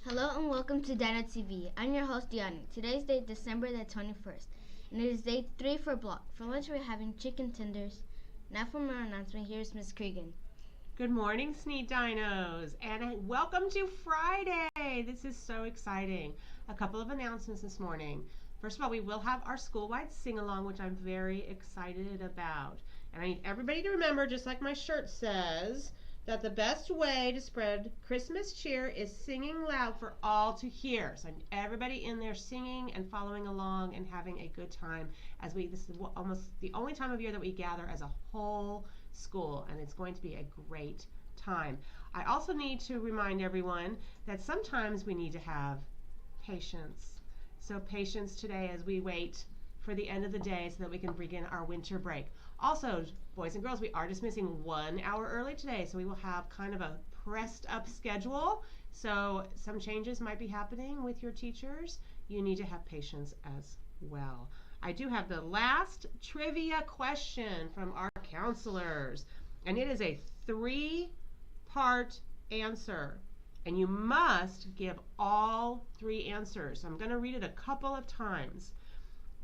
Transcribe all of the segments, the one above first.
Hello and welcome to Dino TV. I'm your host, Diani. Today's date, December the 21st, and it is day 3 for block. For lunch, we're having chicken tenders. Now for our announcement, here's Miss Cregan. Good morning, Sneed Dinos, and welcome to Friday. This is so exciting. A couple of announcements this morning. First of all, we will have our school-wide sing-along, which I'm very excited about. And I need everybody to remember, just like my shirt says, that the best way to spread Christmas cheer is singing loud for all to hear. So everybody in there singing and following along and having a good time this is almost the only time of year that we gather as a whole school, and it's going to be a great time. I also need to remind everyone that sometimes we need to have patience. So patience today as we wait for the end of the day so that we can begin our winter break. Also, boys and girls, we are dismissing 1 hour early today, so we will have kind of a pressed up schedule. So some changes might be happening with your teachers. You need to have patience as well. I do have the last trivia question from our counselors, and it is a 3-part answer, and you must give all 3 answers. I'm going to read it a couple of times.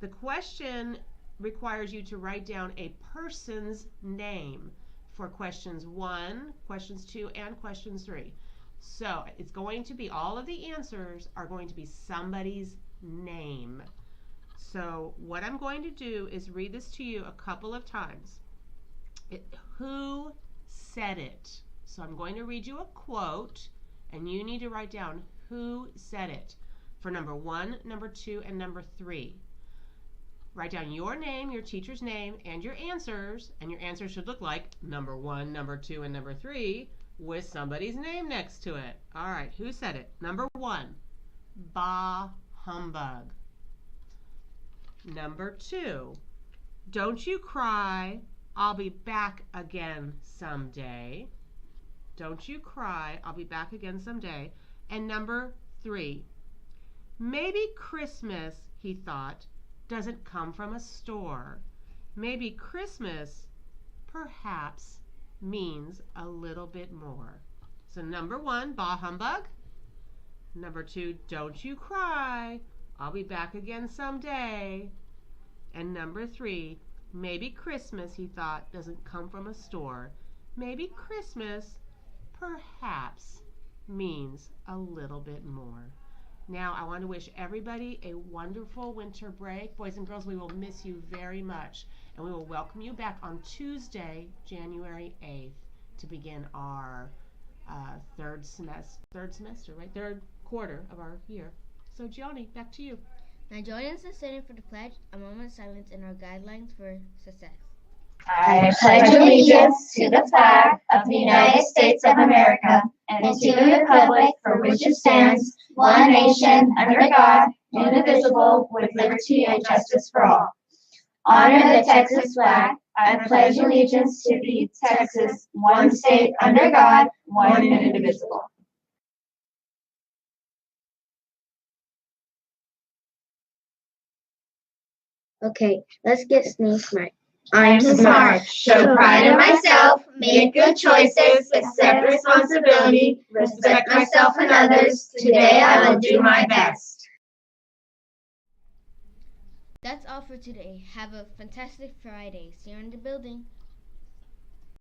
The question requires you to write down a person's name for questions 1, questions 2, and questions 3. So it's going to be, all of the answers are going to be somebody's name. So what I'm going to do is read this to you a couple of times. Who said it? So I'm going to read you a quote, and you need to write down who said it for number 1, number 2, and number 3. Write down your name, your teacher's name, and your answers should look like number 1, number 2, and number 3 with somebody's name next to it. All right, who said it? Number 1, bah humbug. Number 2, don't you cry, I'll be back again someday. Don't you cry, I'll be back again someday. And number 3, maybe Christmas, he thought, doesn't come from a store. Maybe Christmas perhaps means a little bit more. So number 1, bah humbug. Number 2, don't you cry, I'll be back again someday. And number 3, maybe Christmas, he thought, doesn't come from a store. Maybe Christmas perhaps means a little bit more. Now, I want to wish everybody a wonderful winter break. Boys and girls, we will miss you very much, and we will welcome you back on Tuesday, January 8th, to begin our third quarter of our year. So, Gianni, back to you. Now join us in standing for the pledge, a moment of silence, and our guidelines for success. I pledge allegiance to the flag of the United States of America and to the republic for which it stands, one nation, under God, indivisible, with liberty and justice for all. Honor the Texas flag. I pledge allegiance to the Texas, one state, under God, one and indivisible. Okay, let's get Sneak Smart. I'm smart, show pride in myself, make good choices, accept responsibility, respect myself and others. Today I will do my best. That's all for today. Have a fantastic Friday. See you in the building.